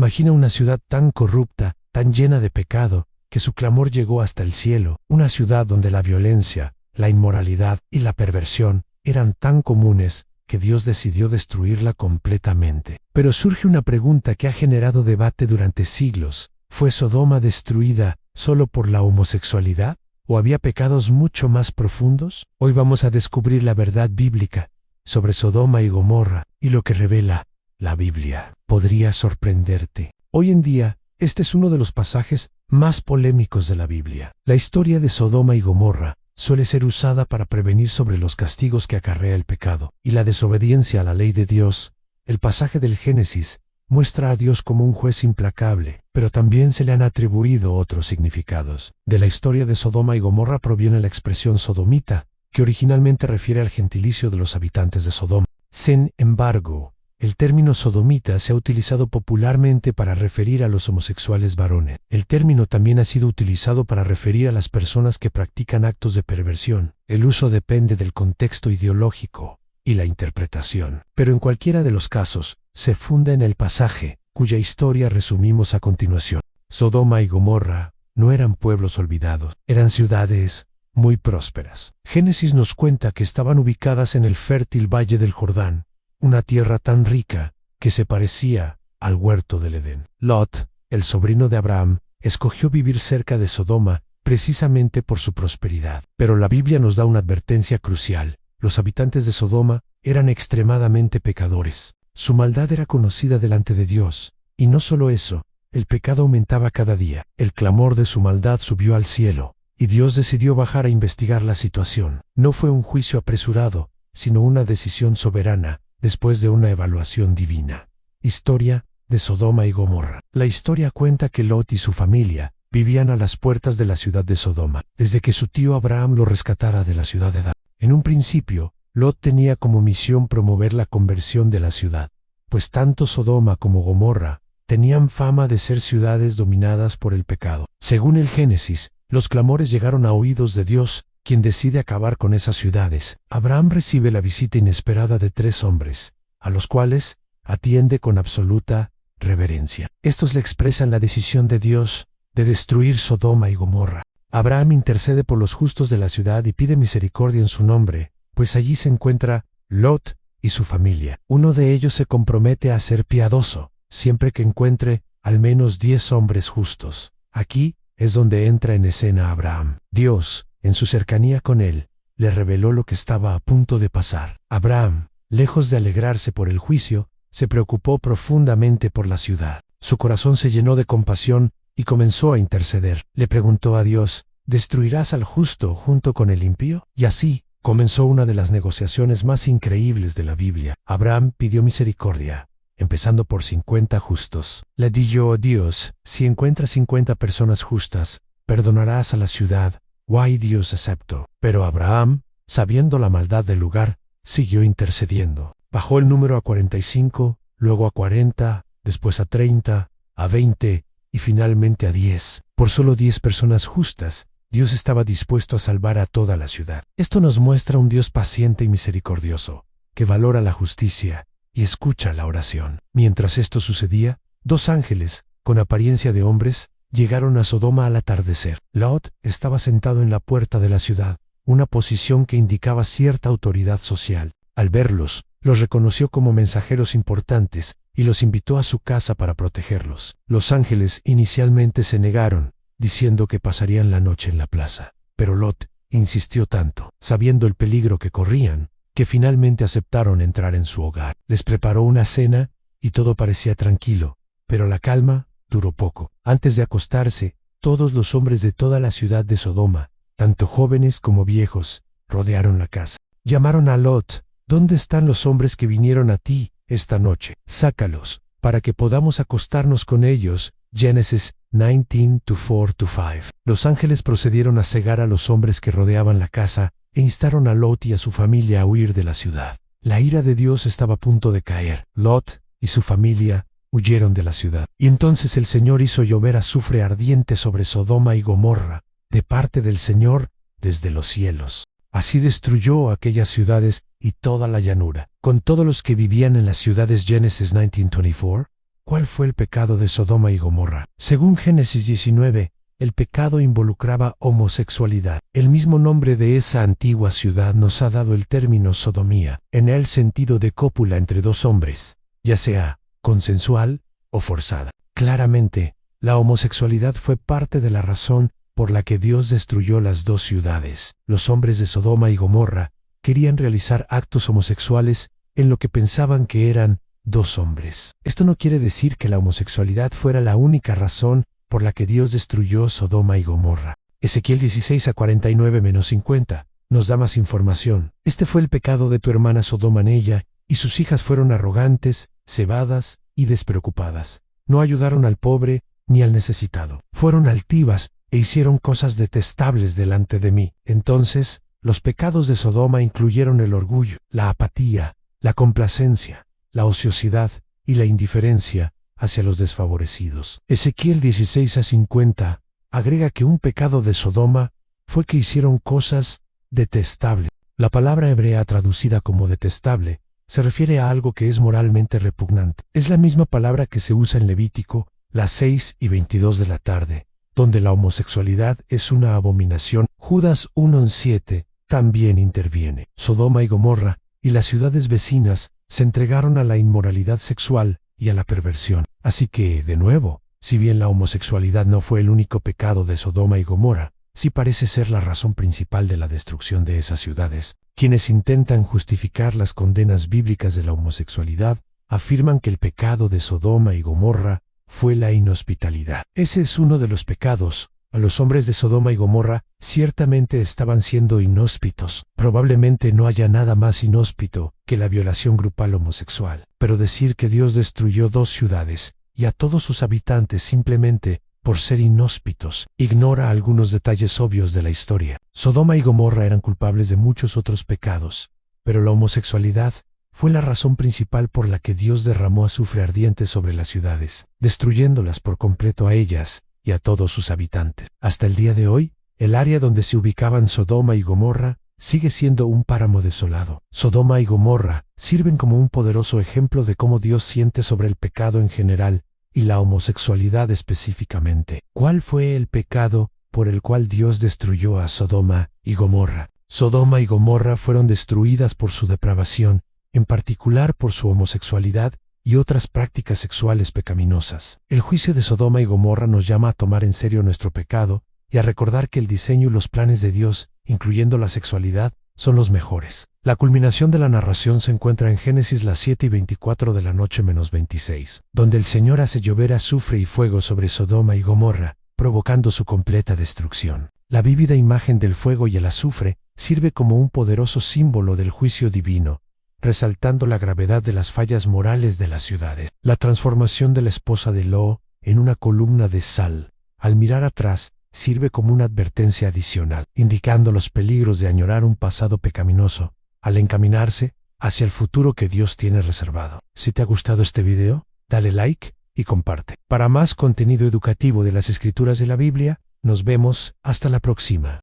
Imagina una ciudad tan corrupta, tan llena de pecado, que su clamor llegó hasta el cielo, una ciudad donde la violencia, la inmoralidad y la perversión eran tan comunes que Dios decidió destruirla completamente. Pero surge una pregunta que ha generado debate durante siglos. ¿Fue Sodoma destruida solo por la homosexualidad? ¿O había pecados mucho más profundos? Hoy vamos a descubrir la verdad bíblica sobre Sodoma y Gomorra y lo que revela la Biblia. Podría sorprenderte. Hoy en día, este es uno de los pasajes más polémicos de la Biblia. La historia de Sodoma y Gomorra suele ser usada para prevenir sobre los castigos que acarrea el pecado y la desobediencia a la ley de Dios. El pasaje del Génesis muestra a Dios como un juez implacable, pero también se le han atribuido otros significados. De la historia de Sodoma y Gomorra proviene la expresión sodomita, que originalmente refiere al gentilicio de los habitantes de Sodoma. Sin embargo, el término sodomita se ha utilizado popularmente para referir a los homosexuales varones. El término también ha sido utilizado para referir a las personas que practican actos de perversión. El uso depende del contexto ideológico y la interpretación. Pero en cualquiera de los casos, se funda en el pasaje, cuya historia resumimos a continuación. Sodoma y Gomorra no eran pueblos olvidados, eran ciudades muy prósperas. Génesis nos cuenta que estaban ubicadas en el fértil valle del Jordán, una tierra tan rica que se parecía al huerto del Edén. Lot, el sobrino de Abraham, escogió vivir cerca de Sodoma precisamente por su prosperidad. Pero la Biblia nos da una advertencia crucial. Los habitantes de Sodoma eran extremadamente pecadores. Su maldad era conocida delante de Dios. Y no solo eso, el pecado aumentaba cada día. El clamor de su maldad subió al cielo, y Dios decidió bajar a investigar la situación. No fue un juicio apresurado, sino una decisión soberana, después de una evaluación divina. Historia de Sodoma y Gomorra. La historia cuenta que Lot y su familia vivían a las puertas de la ciudad de Sodoma, desde que su tío Abraham lo rescatara de la ciudad de Dan. En un principio, Lot tenía como misión promover la conversión de la ciudad, pues tanto Sodoma como Gomorra tenían fama de ser ciudades dominadas por el pecado. Según el Génesis, los clamores llegaron a oídos de Dios, quien decide acabar con esas ciudades. Abraham recibe la visita inesperada de 3 hombres, a los cuales atiende con absoluta reverencia. Estos le expresan la decisión de Dios de destruir Sodoma y Gomorra. Abraham intercede por los justos de la ciudad y pide misericordia en su nombre, pues allí se encuentra Lot y su familia. Uno de ellos se compromete a ser piadoso, siempre que encuentre al menos 10 hombres justos. Aquí es donde entra en escena Abraham. Dios, en su cercanía con él, le reveló lo que estaba a punto de pasar. Abraham, lejos de alegrarse por el juicio, se preocupó profundamente por la ciudad. Su corazón se llenó de compasión y comenzó a interceder. Le preguntó a Dios, ¿destruirás al justo junto con el impío? Y así comenzó una de las negociaciones más increíbles de la Biblia. Abraham pidió misericordia, empezando por 50 justos. Le dijo a Dios, si encuentras 50 personas justas, perdonarás a la ciudad. Guay, Dios aceptó. Pero Abraham, sabiendo la maldad del lugar, siguió intercediendo. Bajó el número a 45, luego a 40, después a 30, a 20 y finalmente a 10. Por solo 10 personas justas, Dios estaba dispuesto a salvar a toda la ciudad. Esto nos muestra un Dios paciente y misericordioso, que valora la justicia y escucha la oración. Mientras esto sucedía, 2 ángeles, con apariencia de hombres, llegaron a Sodoma al atardecer. Lot estaba sentado en la puerta de la ciudad, una posición que indicaba cierta autoridad social. Al verlos, los reconoció como mensajeros importantes y los invitó a su casa para protegerlos. Los ángeles inicialmente se negaron, diciendo que pasarían la noche en la plaza. Pero Lot insistió tanto, sabiendo el peligro que corrían, que finalmente aceptaron entrar en su hogar. Les preparó una cena y todo parecía tranquilo, pero la calma duró poco. Antes de acostarse, todos los hombres de toda la ciudad de Sodoma, tanto jóvenes como viejos, rodearon la casa. Llamaron a Lot, ¿dónde están los hombres que vinieron a ti esta noche? Sácalos, para que podamos acostarnos con ellos. Génesis 19:4-5. Los ángeles procedieron a cegar a los hombres que rodeaban la casa e instaron a Lot y a su familia a huir de la ciudad. La ira de Dios estaba a punto de caer. Lot y su familia huyeron de la ciudad. Y entonces el Señor hizo llover azufre ardiente sobre Sodoma y Gomorra, de parte del Señor, desde los cielos. Así destruyó aquellas ciudades y toda la llanura, con todos los que vivían en las ciudades. Génesis 19:24. ¿Cuál fue el pecado de Sodoma y Gomorra? Según Génesis 19, el pecado involucraba homosexualidad. El mismo nombre de esa antigua ciudad nos ha dado el término sodomía, en el sentido de cópula entre dos hombres, ya sea consensual o forzada. Claramente, la homosexualidad fue parte de la razón por la que Dios destruyó las dos ciudades. Los hombres de Sodoma y Gomorra querían realizar actos homosexuales en lo que pensaban que eran dos hombres. Esto no quiere decir que la homosexualidad fuera la única razón por la que Dios destruyó Sodoma y Gomorra. Ezequiel 16:49-50 nos da más información. Este fue el pecado de tu hermana Sodoma en ella, y sus hijas fueron arrogantes, cebadas y despreocupadas. No ayudaron al pobre ni al necesitado. Fueron altivas e hicieron cosas detestables delante de mí. Entonces, los pecados de Sodoma incluyeron el orgullo, la apatía, la complacencia, la ociosidad y la indiferencia hacia los desfavorecidos. Ezequiel 16:50 agrega que un pecado de Sodoma fue que hicieron cosas detestables. La palabra hebrea traducida como detestable se refiere a algo que es moralmente repugnante. Es la misma palabra que se usa en Levítico, las 6:22 de la tarde, donde la homosexualidad es una abominación. Judas 1:7 también interviene. Sodoma y Gomorra y las ciudades vecinas se entregaron a la inmoralidad sexual y a la perversión. Así que, de nuevo, si bien la homosexualidad no fue el único pecado de Sodoma y Gomorra, sí parece ser la razón principal de la destrucción de esas ciudades. Quienes intentan justificar las condenas bíblicas de la homosexualidad afirman que el pecado de Sodoma y Gomorra fue la inhospitalidad. Ese es uno de los pecados. A los hombres de Sodoma y Gomorra ciertamente estaban siendo inhóspitos. Probablemente no haya nada más inhóspito que la violación grupal homosexual. Pero decir que Dios destruyó dos ciudades y a todos sus habitantes simplemente por ser inhóspitos ignora algunos detalles obvios de la historia. Sodoma y Gomorra eran culpables de muchos otros pecados, pero la homosexualidad fue la razón principal por la que Dios derramó azufre ardiente sobre las ciudades, destruyéndolas por completo a ellas y a todos sus habitantes. Hasta el día de hoy, el área donde se ubicaban Sodoma y Gomorra sigue siendo un páramo desolado. Sodoma y Gomorra sirven como un poderoso ejemplo de cómo Dios siente sobre el pecado en general y la homosexualidad específicamente. ¿Cuál fue el pecado por el cual Dios destruyó a Sodoma y Gomorra? Sodoma y Gomorra fueron destruidas por su depravación, en particular por su homosexualidad y otras prácticas sexuales pecaminosas. El juicio de Sodoma y Gomorra nos llama a tomar en serio nuestro pecado y a recordar que el diseño y los planes de Dios, incluyendo la sexualidad, son los mejores. La culminación de la narración se encuentra en Génesis las 7:24 de la noche -26, donde el Señor hace llover azufre y fuego sobre Sodoma y Gomorra, provocando su completa destrucción. La vívida imagen del fuego y el azufre sirve como un poderoso símbolo del juicio divino, resaltando la gravedad de las fallas morales de las ciudades. La transformación de la esposa de Lot en una columna de sal, al mirar atrás, sirve como una advertencia adicional, indicando los peligros de añorar un pasado pecaminoso, al encaminarse hacia el futuro que Dios tiene reservado. Si te ha gustado este video, dale like y comparte. Para más contenido educativo de las Escrituras de la Biblia, nos vemos hasta la próxima.